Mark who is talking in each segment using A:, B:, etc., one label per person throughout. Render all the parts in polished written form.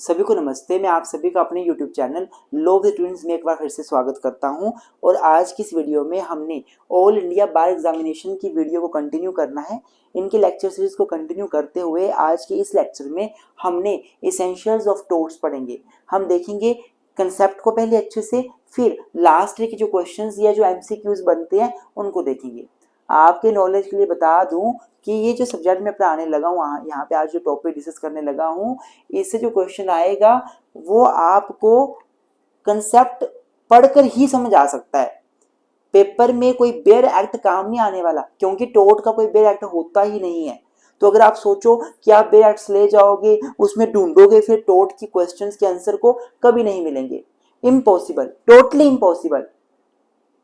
A: सभी को नमस्ते। मैं आप सभी का अपने YouTube channel law of the twins में एक बार फिर से स्वागत करता हूं। और आज की इस वीडियो में हमने ऑल इंडिया बार एग्जामिनेशन की वीडियो को कंटिन्यू करना है। इनके लेक्चर सीरीज को कंटिन्यू करते हुए आज के इस लेक्चर में हमने एसेंशियल्स ऑफ टोर्ट्स पढ़ेंगे। हम देखेंगे कंसेप्ट को पहले अच्छे से, फिर लास्ट के जो क्वेश्चंस या जो MCQs बनते हैं उनको देखेंगे। आपके नॉलेज के लिए बता दूं कि ये जो सब्जेक्ट में पढ़ाने लगा हूँ, यहाँ पे आज जो टॉपिक डिस्कस करने लगा हूँ, इससे जो क्वेश्चन आएगा वो आपको कंसेप्ट पढ़कर ही समझ आ सकता है। पेपर में कोई बेयर एक्ट काम नहीं आने वाला, क्योंकि टोर्ट का कोई बेयर एक्ट होता ही नहीं है। तो अगर आप सोचो कि आप बेयर एक्ट्स ले जाओगे, उसमें ढूंढोगे फिर टोर्ट की क्वेश्चंस के आंसर को, कभी नहीं मिलेंगे। Impossible, totally impossible.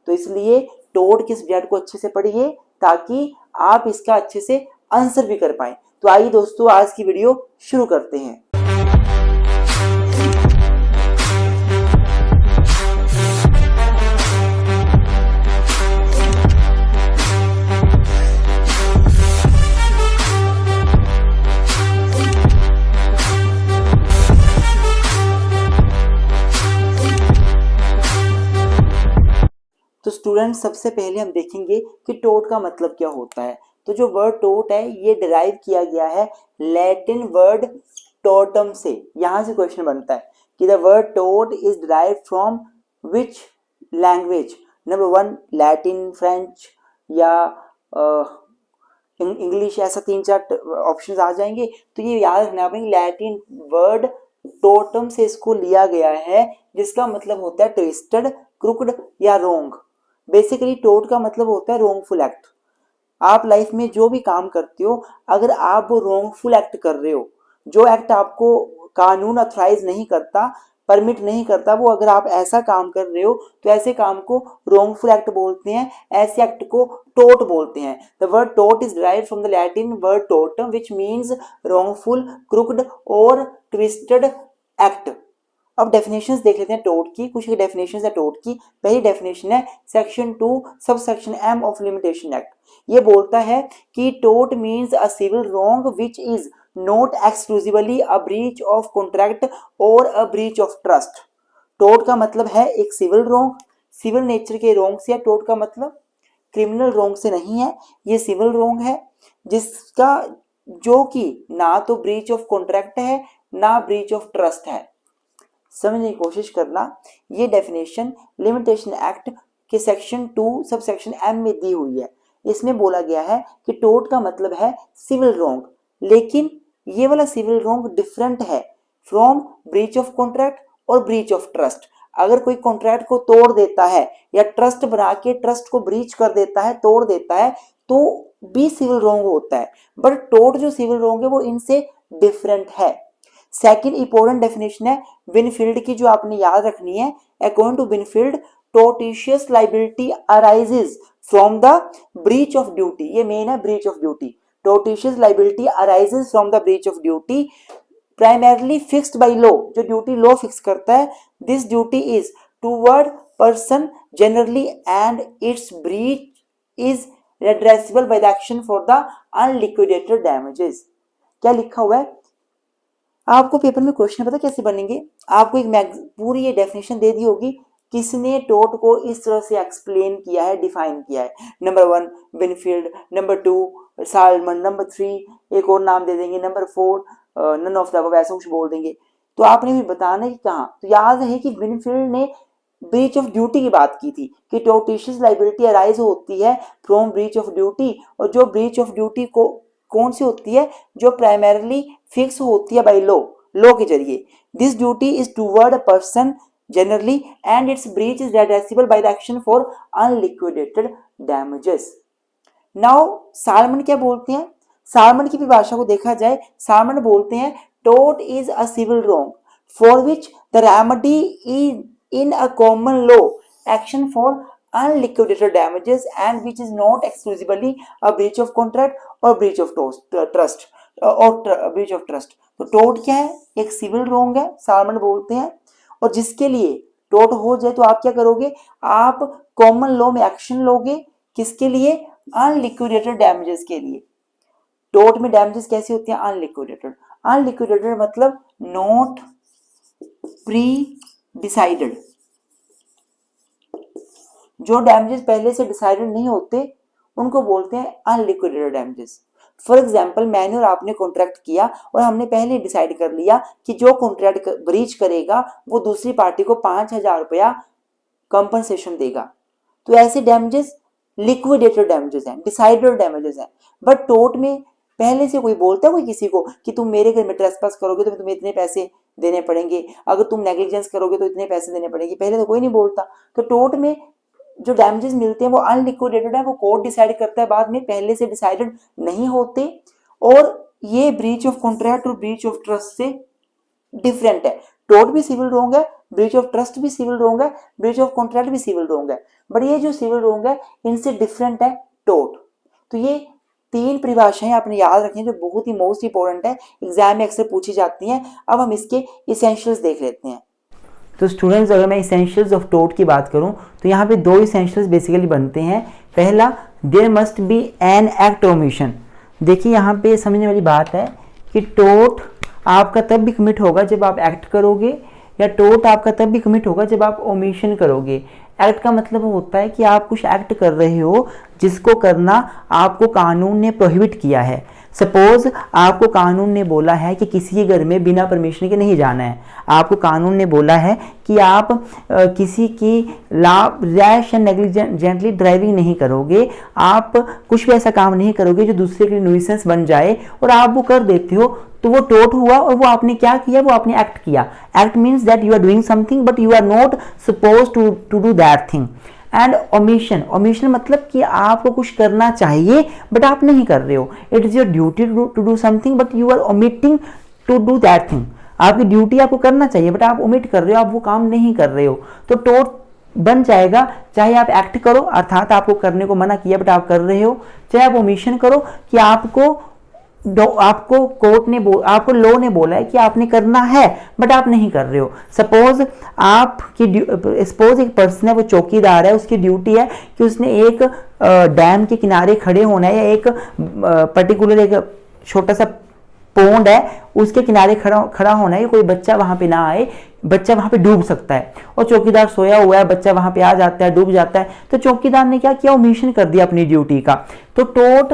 A: तो इसलिए टोर्ट के सब्जेक्ट को अच्छे से पढ़िए ताकि आप इसका अच्छे से आंसर भी कर पाए। तो आइए दोस्तों, आज की वीडियो शुरू करते हैं। तो स्टूडेंट, सबसे पहले हम देखेंगे कि टोर्ट का मतलब क्या होता है। तो जो वर्ड टोर्ट है ये डिराइव किया गया है लैटिन वर्ड टोर्टम से। यहां से क्वेश्चन बनता है कि the word tort is derive from which language. Number 1 Latin, French या इंग्लिश, ऐसा 3-4 ऑप्शन आ जाएंगे। तो ये याद रखना है, लैटिन वर्ड टोर्टम से इसको लिया गया है, जिसका मतलब होता है ट्विस्टेड, क्रुक्ड या रोंग। बेसिकली टोर्ट का मतलब होता है रोंगफुल एक्ट। आप लाइफ में जो भी काम करते हो, अगर आप वो रोंगफुल एक्ट कर रहे हो, जो एक्ट आपको कानून अथराइज नहीं करता, परमिट नहीं करता, वो अगर आप ऐसा काम कर रहे हो तो ऐसे काम को रोंगफुल एक्ट बोलते हैं। ऐसे एक्ट को टोर्ट बोलते हैं। The word tort is derived from the Latin word tortum which means wrongful, crooked और ट्विस्टेड एक्ट। अब डेफिनेशंस देख लेते हैं टोर्ट की। कुछ डेफिनेशंस है टोर्ट की। पहली डेफिनेशन है section 2 sub section M of limitation act. ये बोलता है कि tort means a civil wrong which is not exclusively a breach of contract और a breach of trust. Tort का मतलब है एक सिविल रॉन्ग। सिविल नेचर के रॉन्ग से टोर्ट का मतलब क्रिमिनल रॉन्ग से नहीं है, ये सिविल रॉन्ग है, जिसका जो कि ना तो ब्रीच ऑफ कॉन्ट्रैक्ट है ना ब्रीच ऑफ ट्रस्ट है। समझने की कोशिश करना। ये डेफिनेशन लिमिटेशन एक्ट के सेक्शन 2 सब सेक्शन M में दी हुई है। इसमें बोला गया है कि टोर्ट का मतलब है सिविल रॉन्ग, लेकिन ये वाला सिविल रॉन्ग डिफरेंट है फ्रॉम ब्रीच ऑफ कॉन्ट्रैक्ट और ब्रीच ऑफ ट्रस्ट। अगर कोई कॉन्ट्रैक्ट को तोड़ देता है या ट्रस्ट बना के ट्रस्ट को ब्रीच कर देता है, तोड़ देता है, तो भी सिविल रॉन्ग होता है। बट टोर्ट जो सिविल रॉन्ग है वो इनसे डिफरेंट है। सेकंड इंपॉर्टेंट डेफिनेशन है विनफील्ड की, जो आपने याद रखनी है। According to Winfield, tortious liability arises from the breach of duty. ये मेन है, breach of duty. Tortious liability arises from the breach of duty primarily fixed by law. जो ड्यूटी लॉ फिक्स करता है, this duty is toward person generally and its breach is redressable by the action for the unliquidated damages. क्या लिखा हुआ है? आपको paper में question पता कैसे बनेंगे? आपको एक पूरी ये डेफिनेशन दे दी होगी, किसने टोर्ट को इस तरह से एक्सप्लेन किया है, डिफाइन किया है। Number 1 Winfield, number 2 Salmond, number 3 एक और नाम दे देंगे, number 4 none of the above, ऐसा कुछ बोल देंगे। तो आपने भी बताना कि कहाँ। तो याद है कि विनफील्ड ने ब्रीच ऑफ ड्यूटी की बात की थी कि टोर्टिशियस लाइबिलिटी अराइज होती है फ्रॉम ब्रीच ऑफ ड्यूटी, और जो ब्रीच ऑफ ड्यूटी को कौन सी होती है? जो प्राइमरली फिक्स होती है बाय लॉ के जरिए। This duty is toward a person generally and its breach is redressable by the action for unliquidated damages. Now Salmond क्या बोलते हैं? सालमन की परिभाषा को देखा जाए, सालमन बोलते हैं tort is a civil wrong for which the remedy is in a common law action for unliquidated damages and which is not exclusively a breach of contract or breach of trust or breach of trust। तो tort क्या है? एक civil wrong है, salmon बोलते हैं, और जिसके लिए टोर्ट हो जाए तो आप क्या करोगे? आप कॉमन लॉ में एक्शन लोगे। किसके लिए? अनलिक्विडेटेड डैमेजेस के लिए। टोर्ट में डैमेजेस कैसी होती हैं? अनलिक्विडेटेड। अनलिक्विडेटेड मतलब नॉट प्री डिसाइडेड, जो डैमेजेस पहले से डिसाइडेड नहीं होते उनको बोलते हैं अनलिक्विडेटेड डैमेजेस। फॉर एग्जाम्पल, मैंने और आपने कॉन्ट्रैक्ट किया और हमने पहले डिसाइड कर लिया कि जो कॉन्ट्रैक्ट ब्रीच करेगा वो दूसरी पार्टी को 5,000 रुपया कंपनसेशन देगा। तो ऐसे डैमेजेस लिक्विडेटेड डैमेजेस हैं, डिसाइडेड डैमेजेस हैं। बट टोर्ट में पहले से कोई बोलता है कोई किसी को कि तुम मेरे घर में ट्रेसपास करोगे तो तुम्हें इतने पैसे देने पड़ेंगे, अगर तुम नेग्लिजेंस करोगे तो इतने पैसे देने पड़ेंगे, पहले तो कोई नहीं बोलता। तो टोर्ट में जो डैमेजेस मिलते हैं वो अनलिक्विडेटेड है, वो कोर्ट डिसाइड करता है बाद में, पहले से डिसाइडेड नहीं होते। और ये ब्रीच ऑफ कॉन्ट्रैक्ट और ब्रीच ऑफ ट्रस्ट से डिफरेंट है। टोर्ट भी सिविल रोंग है, ब्रीच ऑफ ट्रस्ट भी सिविल रोंग है, ब्रीच ऑफ कॉन्ट्रैक्ट भी सिविल रोंग है, बट ये जो सिविल रोंग है इनसे डिफरेंट है टोर्ट। तो ये 3 परिभाषाएं आपने याद रखनी है जो बहुत ही मोस्ट इंपॉर्टेंट है, एग्जाम में अक्सर पूछी जाती हैं। अब हम इसके इसेंशियल्स देख लेते हैं। तो स्टूडेंट्स, अगर मैं इसेंशियल्स ऑफ टोर्ट की बात करूं तो यहाँ पे 2 इसेंशियल्स बेसिकली बनते हैं। पहला, there must be an act omission. देखिए यहाँ पे समझने वाली बात है कि टोर्ट आपका तब भी कमिट होगा जब आप एक्ट करोगे, या टोर्ट आपका तब भी कमिट होगा जब आप ओमिशन करोगे। एक्ट का मतलब होता है कि आप कुछ एक्ट कर रहे हो जिसको करना आपको कानून ने प्रोहिबिट किया है। सपोज आपको कानून ने बोला है कि किसी के घर में बिना परमिशन के नहीं जाना है, आपको कानून ने बोला है कि आप किसी की रैश या नेग्लिजेंटली ड्राइविंग नहीं करोगे, आप कुछ भी ऐसा काम नहीं करोगे जो दूसरे के लिए न्यूइसेंस बन जाए, और आप वो कर देते हो, तो वो टोर्ट हुआ। और वो आपने क्या किया, वो आपने एक्ट किया। Act means that you are doing something but you are not suppose to do that thing. And omission, omission मतलब कि आपको कुछ करना चाहिए बट आप नहीं कर रहे हो। It is your duty to do something but you are omitting to do that thing. आपकी ड्यूटी आपको करना चाहिए बट आप ओमिट कर रहे हो, आप वो काम नहीं कर रहे हो, तो टोर्ट बन जाएगा। चाहे आप एक्ट करो, अर्थात आपको करने को मना किया बट आप कर रहे हो, चाहे आप ओमिशन करो कि आपको कोर्ट ने आपको लॉ ने बोला है कि आपने करना है बट आप नहीं कर रहे हो। सपोज एक पर्सन है, वो चौकीदार है, उसकी ड्यूटी है कि उसने एक डैम के किनारे खड़े होना है, या एक पर्टिकुलर एक छोटा सा पोंड है उसके किनारे खड़ा होना है, कोई बच्चा वहां पे ना आए, बच्चा वहां पे डूब सकता है, और चौकीदार सोया हुआ है, बच्चा वहां पे आ जाता है, डूब जाता है, तो चौकीदार ने क्या किया, ओमिशन कर दिया अपनी ड्यूटी का। तो टोर्ट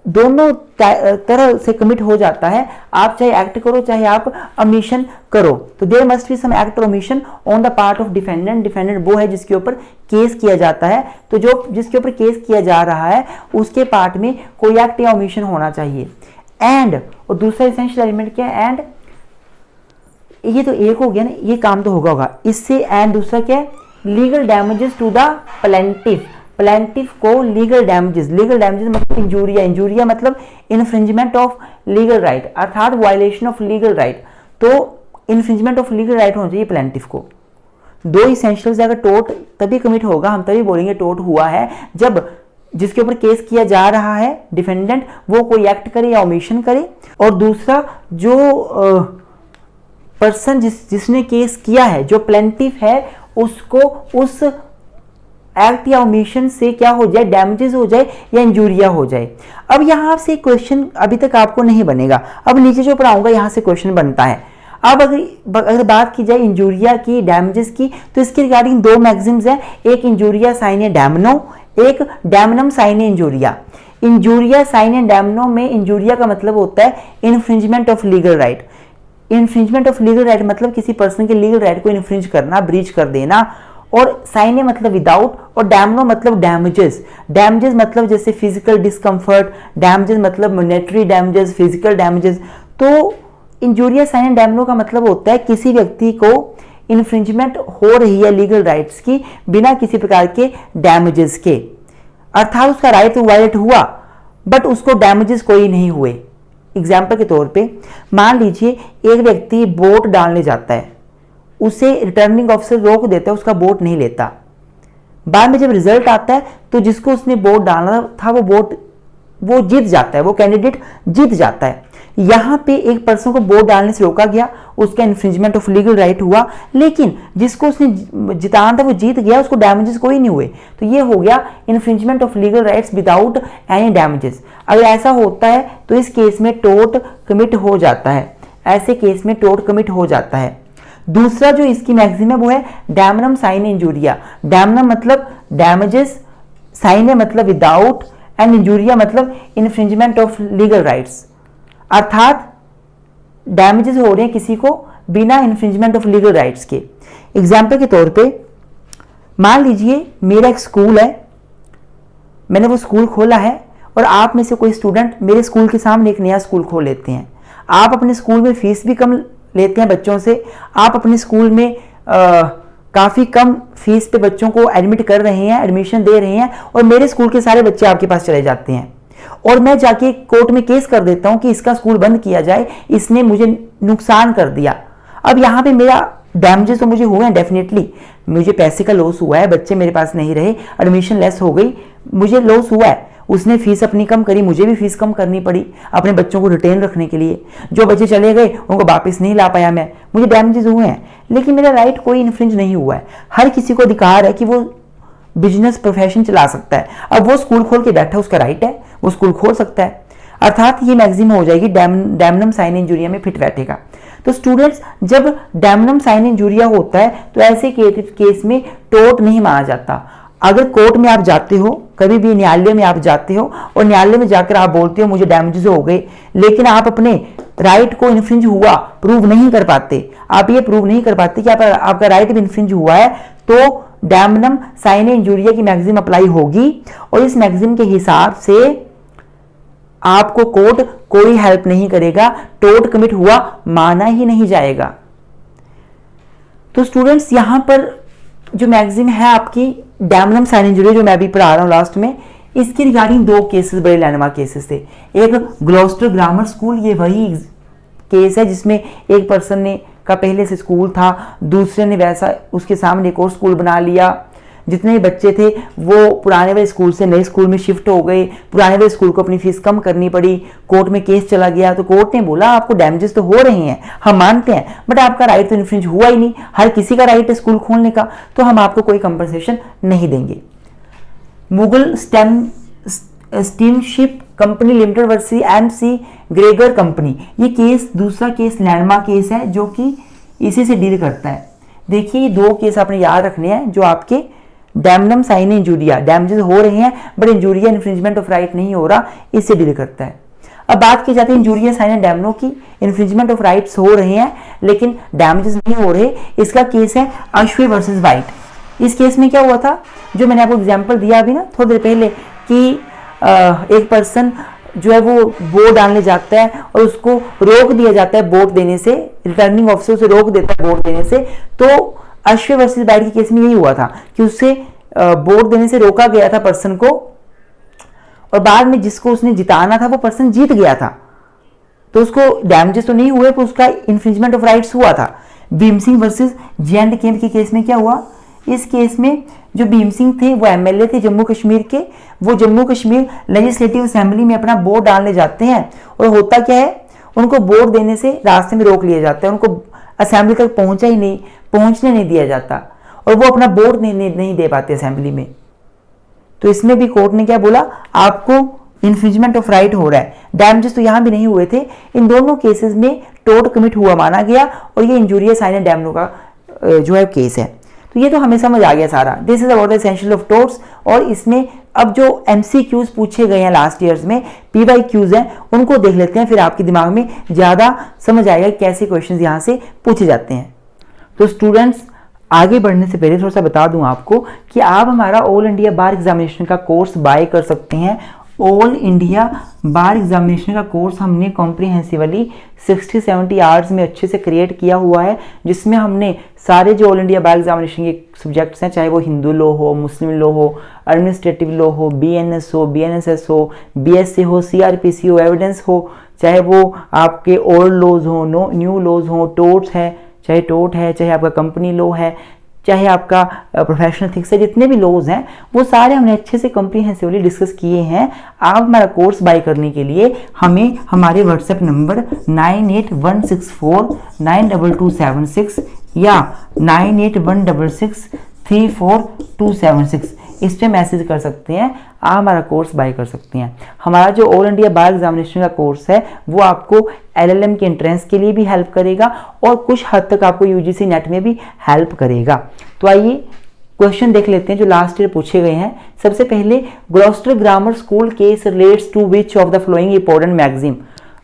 A: दोनों तरह से कमिट हो जाता है, आप चाहे एक्ट करो चाहे आप ओमिशन करो। तो there must be some act और omission on the part of defendant. Defendant वो है जिसके ऊपर केस किया जाता है, तो जो जिसके ऊपर केस किया जा रहा है उसके पार्ट में कोई एक्ट या ओमिशन होना चाहिए। एंड, और दूसरा एसेंशियल एलिमेंट क्या है, एंड। ये तो एक हो गया ना, ये काम तो होगा। इससे एंड दूसरा क्या है, legal damages to the plaintiff. Plaintiff को लीगल डैमेजेस मतलब इंजूरिया मतलब इन्फ्रिंजमेंट ऑफ लीगल राइट, अर्थात वायलेशन ऑफ लीगल राइट। तो इन्फ्रिंजमेंट ऑफ लीगल राइट होना चाहिए प्लेंटिफ को। 2 इसेंशियल्स, अगर टोर्ट तभी कमिट होगा, हम तभी बोलेंगे टोर्ट हुआ है, जब जिसके ऊपर केस किया जा रहा है डिफेंडेंट वो कोई एक्ट करे या ओमिशन करे, और दूसरा जो पर्सन जिसने केस किया है, जो प्लेंटिफ है, उसको उस एक्ट या ओमिशन से क्या हो जाए, डैमेजेस हो जाए या इंजूरिया हो जाए। अब यहां से क्वेश्चन अभी तक आपको नहीं बनेगा, अब नीचे जो पढ़ाऊंगा यहां से क्वेश्चन बनता है। अब अगर बात की जाए इंजूरिया की, डैमेजेस की, तो इसके रिगार्डिंग 2 मैगजीम्स हैं, एक इंजूरिया साइने डैमनो, एक damnum sine injuria. Injuria sine डैमनो में इंजूरिया का मतलब होता है infringement of legal right. Infringement of legal right मतलब किसी पर्सन के लीगल राइट को इन्फ्रिंज करना, ब्रीच कर देना। और साइने मतलब विदाउट, और डैमनो मतलब डैमेजेस। डैमेजेस मतलब जैसे फिजिकल डिस्कम्फर्ट, डैमेजेस मतलब मॉनेटरी डैमेजेस, फिजिकल डैमेजेस। तो इंजूरिया साइने डैमनो का मतलब होता है किसी व्यक्ति को इन्फ्रिंजमेंट हो रही है लीगल राइट्स की बिना किसी प्रकार के डैमेजेस के, अर्थात उसका राइट तो वायलेट हुआ बट उसको डैमेजेस कोई नहीं हुए। एग्जाम्पल के तौर पे मान लीजिए एक व्यक्ति बोट डालने जाता है, उसे रिटर्निंग ऑफिसर रोक देता है, उसका बोट नहीं लेता। बाद में जब रिजल्ट आता है तो जिसको उसने बोट डालना था वो जीत जाता है, वो कैंडिडेट जीत जाता है। यहां पे एक पर्सन को बोट डालने से रोका गया, उसका इन्फ्रिंजमेंट ऑफ लीगल राइट हुआ, लेकिन जिसको उसने जिताना था वो जीत गया, उसको डैमेजेस कोई नहीं हुए। तो ये हो गया infringement of legal rights without any damages. अगर ऐसा होता है तो इस केस में टोर्ट कमिट हो जाता है, ऐसे केस में टोर्ट कमिट हो जाता है। दूसरा जो इसकी मैक्सिम है वो है डैमनम साइन इंजूरिया। डैमनम मतलब डैमेजेस, साइन है मतलब विदाउट, एंड इंजूरिया मतलब इन्फ्रिंजमेंट ऑफ लीगल राइट्स, अर्थात डैमेजेस हो रहे हैं किसी को बिना इन्फ्रिंजमेंट ऑफ लीगल राइट्स के। एग्जाम्पल के तौर पे मान लीजिए मेरा एक स्कूल है, मैंने वो स्कूल खोला है और आप में से कोई स्टूडेंट मेरे स्कूल के सामने एक नया स्कूल खोल लेते हैं। आप अपने स्कूल में फीस भी कम लेते हैं बच्चों से, आप अपने स्कूल में काफ़ी कम फीस पे बच्चों को एडमिट कर रहे हैं, एडमिशन दे रहे हैं, और मेरे स्कूल के सारे बच्चे आपके पास चले जाते हैं और मैं जाके कोर्ट में केस कर देता हूं कि इसका स्कूल बंद किया जाए, इसने मुझे नुकसान कर दिया। अब यहाँ पे मेरा डैमेजेस तो मुझे हुए हैं, डेफिनेटली मुझे पैसे का लॉस हुआ है, बच्चे मेरे पास नहीं रहे, एडमिशन लेस हो गई, मुझे लॉस हुआ है। उसने फीस अपनी कम करी, मुझे भी फीस कम करनी पड़ी अपने बच्चों को रिटेन रखने के लिए। जो बच्चे चले गए उनको वापस नहीं ला पाया मैं, मुझे डैमेजेस हुए हैं, लेकिन मेरा राइट कोई इन्फ्रिंज नहीं हुआ है। हर किसी को अधिकार है कि वो बिजनेस प्रोफेशन चला सकता है। अब वो स्कूल खोल के बैठा, उसका राइट है, वो स्कूल खोल सकता है, अर्थात ये मैक्सिम हो जाएगी डैमनम साइन इंजूरिया में फिट बैठेगा। तो स्टूडेंट्स, जब डैमनम साइन इंजूरिया होता है तो ऐसे केस में टोर्ट नहीं माना जाता। अगर कोर्ट में आप जाते हो, कभी भी न्यायालय में आप जाते हो और न्यायालय में जाकर आप बोलते हो मुझे डैमेजेस हो गए, लेकिन आप अपने राइट को इन्फ्रिंज हुआ प्रूव नहीं कर पाते, आप ये प्रूव नहीं कर पाते कि आपका राइट भी इन्फ्रिंज हुआ है, तो डैमनम साइन इंजूरिया की मैक्सिम अप्लाई होगी और इस मैक्सिम के हिसाब से आपको कोर्ट कोई हेल्प नहीं करेगा, टोर्ट कमिट हुआ माना ही नहीं जाएगा। तो स्टूडेंट्स, यहां पर जो मैक्सिम है आपकी डैमनम साइन इंजूरिया, जो मैं अभी पढ़ा रहा हूं लास्ट में, इसके रिगार्डिंग दो केसेस बड़े लैंडमार्क केसेस थे। एक ग्लॉस्टर ग्रामर स्कूल, ये वही केस है जिसमें एक पर्सन ने का पहले से स्कूल था, दूसरे ने वैसा उसके सामने एक और स्कूल बना लिया, जितने भी बच्चे थे वो पुराने वाले स्कूल से नए स्कूल में शिफ्ट हो गए, पुराने वाले स्कूल को अपनी फीस कम करनी पड़ी, कोर्ट में केस चला गया, तो कोर्ट ने बोला आपको डैमेजेस तो हो रहे हैं, हम मानते हैं, बट आपका राइट तो इन्फ्रिंज हुआ ही नहीं, हर किसी का राइट है स्कूल खोलने का, तो हम आपको कोई कंपनसेशन नहीं देंगे। Mughal steamship company limited versus MC Gregor company, ये केस दूसरा केस लैंडमार्क केस है जो कि इसी से डील करता है। देखिए, ये दो केस आपने याद रखने हैं जो आपके डैमनम साइन इंजूरिया, डैमेजेस हो रहे हैं but injuria infringement of right नहीं हो रहा, इससे डील करता है। अब बात की जाती है इंजूरिया साइन एंड डैमनो की, इन्फ्रिंजमेंट ऑफ राइट्स हो रहे हैं लेकिन डैमेजेस नहीं हो रहे। इसका केस है अश्वे वर्सेस वाइट। इस केस में क्या हुआ था, जो मैंने आपको एग्जांपल दिया अभी ना थोड़ी देर पहले, कि एक पर्सन जो है वो वोट डालने जाता है और उसको रोक दिया जाता है वोट देने से, रिटर्निंग ऑफिसर उसे रोक देता है वोट देने से। तो अश्वे वर्सेस वाइट के केस में यही हुआ था कि उससे वोट देने से रोका गया था पर्सन को, और बाद में जिसको उसने जिताना था वो पर्सन जीत गया था, तो उसको डैमेजेस तो नहीं हुए पर उसका इन्फ्रिंजमेंट ऑफ राइट्स हुआ था। भीम सिंह वर्सेस J&K के केस में क्या हुआ, इस केस में जो भीम सिंह थे वो MLA थे जम्मू कश्मीर के, वो जम्मू कश्मीर लेजिस्लेटिव असेंबली में अपना वोट डालने जाते हैं और होता क्या है, उनको वोट देने से रास्ते में रोक लिया जाता है, उनको असेंबली तक पहुंचने नहीं दिया जाता और वो अपना वोट नहीं दे पाते असेंबली में। तो इसमें भी कोर्ट ने क्या बोला, आपको इन्फ्रिंजमेंट ऑफ राइट हो रहा है, डैमेजेस तो यहां भी नहीं हुए थे। इन दोनों केसेस में टोर्ट कमिट हुआ माना गया और ये इंजूरिया साइन एंड डैमनो का जो है केस है। तो ये तो हमें समझ आ गया सारा, this is about the essential of torts. और इसमें अब जो MCQs पूछे गए हैं लास्ट ईयर्स में, PYQs हैं, उनको देख लेते हैं, फिर आपके दिमाग में ज्यादा समझ आएगा कैसे क्वेश्चंस यहाँ से पूछे जाते हैं। तो स्टूडेंट्स, आगे बढ़ने से पहले थोड़ा सा बता दूं आपको कि आप हमारा ऑल इंडिया बार एग्जामिनेशन का कोर्स बाय कर सकते हैं। ऑल इंडिया बार एग्जामिनेशन का कोर्स हमने कॉम्प्रिहेंसिवली 60-70 आवर्स में अच्छे से क्रिएट किया हुआ है, जिसमें हमने सारे जो ऑल इंडिया बार एग्जामिनेशन के सब्जेक्ट्स हैं, चाहे वो हिंदू लॉ हो, मुस्लिम लॉ हो, एडमिनिस्ट्रेटिव लॉ हो, BNS हो, BNSS हो, BSc हो, CRPC हो, एविडेंस हो, चाहे वो आपके ओल्ड लॉज हो, न्यू लॉज हो, टोर्ट्स है, चाहे टोर्ट है, चाहे आपका कंपनी लॉ है, चाहे आपका प्रोफेशनल थिंग्स है, जितने भी लॉज हैं वो सारे हमने अच्छे से कॉम्प्रिहेंसिवली डिस्कस किए हैं। आप हमारा कोर्स बाय करने के लिए हमें हमारे व्हाट्सएप नंबर 9816492276 या 9816634276 इस पे मैसेज कर सकते हैं, आप हमारा कोर्स बाय कर सकते हैं। हमारा जो ऑल इंडिया बार एग्जामिनेशन का कोर्स है वो आपको LLM के एंट्रेंस के लिए भी हेल्प करेगा और कुछ हद तक आपको UGC नेट में भी हेल्प करेगा। तो आइए क्वेश्चन देख लेते हैं जो लास्ट ईयर पूछे गए हैं। सबसे पहले, Gloucester grammar school case relates to which of the following important magazine.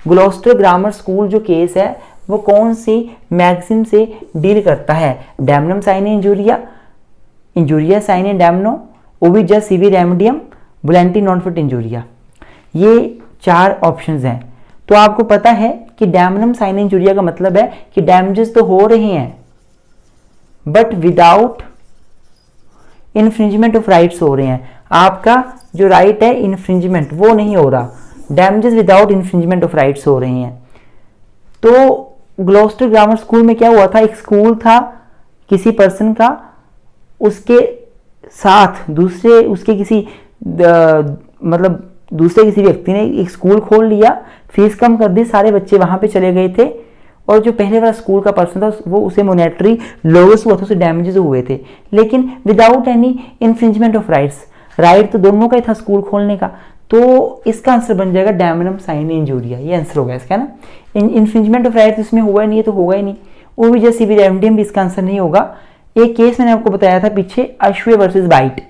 A: Gloucester grammar school जो केस है वो कौन सी मैगजीन से डील करता है? Damnum sine injuria, injuria sine damno, ubi jus ibi remedium, volenti non fit injuria. ये 4 options हैं। तो आपको पता है कि डैमनम साइने इंजूरिया का मतलब है कि डैमेजेस तो हो रहे हैं but without infringement of rights हो रहे हैं। आपका जो राइट है इन्फ्रिंजमेंट वो नहीं हो रहा, damages without infringement of rights हो रहे हैं। तो ग्लॉस्टर ग्रामर स्कूल में क्या हुआ था, एक स्कूल था किसी पर्सन का, उसके साथ दूसरे उसके किसी मतलब दूसरे किसी व्यक्ति ने एक स्कूल खोल लिया, फीस कम कर दी, सारे बच्चे वहां पे चले गए थे और जो पहले वाला स्कूल का पर्सन था वो उसे मॉनेटरी लॉस हुआ था, उसे डैमेजेस हुए थे, लेकिन without any infringement of rights. Right तो दोनों का ही था स्कूल खोलने का, तो इसका आंसर बन जाएगा डैमनम साइने इंजूरिया। ये आंसर होगा इसका ना। इन्फ्रिंजमेंट ऑफ राइट्स इसमें हुआ ही नहीं है तो होगा ही नहीं। ओविजस सीवी रेमडियम भी इसका आंसर नहीं होगा। एक केस मैंने आपको बताया था पीछे, अश्वे वर्सेस वाइट,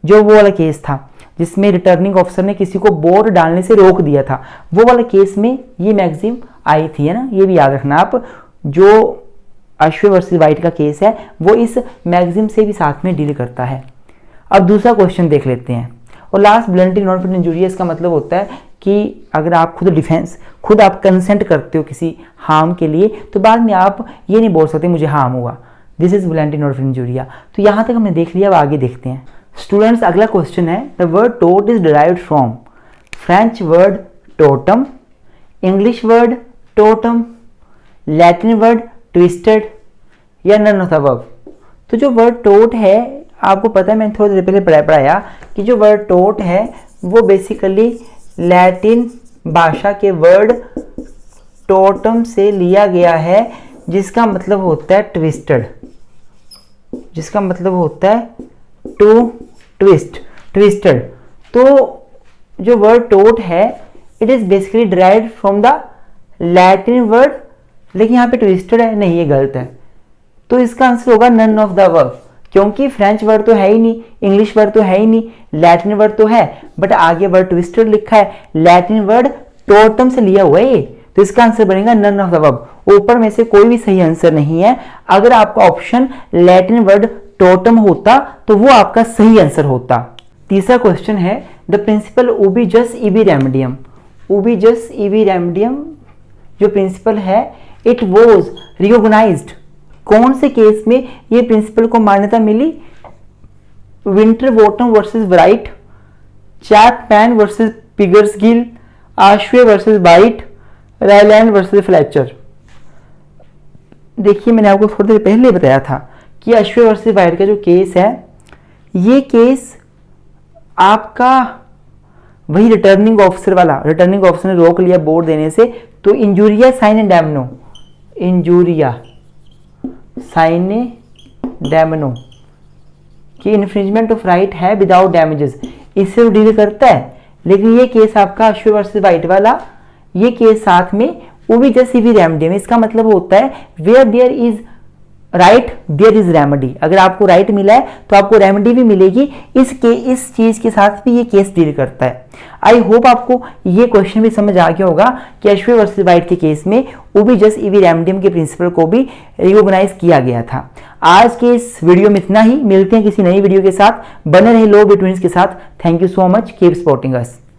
A: जो वो वाला केस था जिसमें रिटर्निंग ऑफिसर ने किसी को बोर्ड डालने से रोक दिया था, वो वाला केस में ये मैगजीन आई थी, है ना। ये भी याद रखना आप, जो अश्वे वर्सेस वाइट का केस है वो इस मैगजीन से भी साथ में डील करता है। अब दूसरा क्वेश्चन देख लेते हैं। और लास्ट, ब्लंटी नॉन फिट इंजूरिया, इसका मतलब होता है कि अगर आप खुद आप कंसेंट करते हो किसी हार्म के लिए तो बाद में आप ये नहीं बोल सकते मुझे हार्म हुआ। This is volenti non fit injuria. तो यहाँ तक हमने देख लिया, अब आगे देखते हैं। स्टूडेंट्स, अगला क्वेश्चन है, द वर्ड टोट is derived from French word tortum, English word tortum, Latin word twisted या नन ऑफ द अबव। तो जो वर्ड टोट है, आपको पता है मैंने थोड़ी देर पहले पढ़ाया कि जो वर्ड टोट है वो बेसिकली लैटिन भाषा के वर्ड टोटम से लिया गया है, जिसका मतलब होता है ट्विस्टेड, जिसका मतलब होता है टू ट्विस्टेड। तो जो वर्ड टोट है it is basically derived from the Latin word, लेकिन यहाँ पे ट्विस्टेड है, नहीं ये गलत है। तो इसका आंसर होगा नन ऑफ द अबव, क्योंकि फ्रेंच वर्ड तो है ही नहीं, इंग्लिश वर्ड तो है ही नहीं, लैटिन वर्ड तो है बट आगे वर्ड ट्विस्टेड लिखा है, लैटिन वर्ड टोटम से लिया हुआ है ये, तो इसका आंसर बनेगा नन ऑफ द अबव। ऊपर में से कोई भी सही आंसर नहीं है। अगर आपका ऑप्शन लैटिन वर्ड टोटम होता तो वो आपका सही आंसर होता। तीसरा क्वेश्चन है, द प्रिंसिपल ओविजस इबी रेमडियम। ओविजस इबी रेमडियम जो प्रिंसिपल है, इट वॉज रिकॉग्नाइज्ड, कौन से केस में ये प्रिंसिपल को मान्यता मिली? Winterbottom versus Wright, Chapman versus Pickersgill, Ashby versus White, Rylands versus Fletcher. देखिए मैंने आपको थोड़ी देर पहले बताया था कि आश्वे वर्सेस वाइट का जो केस है, ये केस आपका वही रिटर्निंग ऑफिसर वाला, रिटर्निंग ऑफिसर ने रोक लिया बोर्ड देने से, तो इंजूरिया साइने डैमनो, इंजूरिया साइने डैमनो कि इन्फ्रिंजमेंट ऑफ राइट है विदाउट डैमेजेस, इससे वो डील करता है। लेकिन ये केस आपका अश्वे वर्सेस वाइट वाला, ये केस साथ में ओविजस इबी रेमडियम, इसका मतलब होता है where there is right there is remedy. अगर आपको राइट मिला है तो आपको रेमेडी भी मिलेगी। इस चीज के साथ भी ये केस डील करता है। आई होप आपको ये क्वेश्चन भी समझ आ गया होगा कि अश्वे वर्सेस वाइट के केस में ओविजस इबी रेमडियम के प्रिंसिपल को भी रिकॉग्नाइज किया गया था। आज के इस वीडियो में इतना ही, मिलते हैं किसी नई वीडियो के साथ। बने रहे लो बिटवीन्स के साथ। Thank you so much, keep supporting us.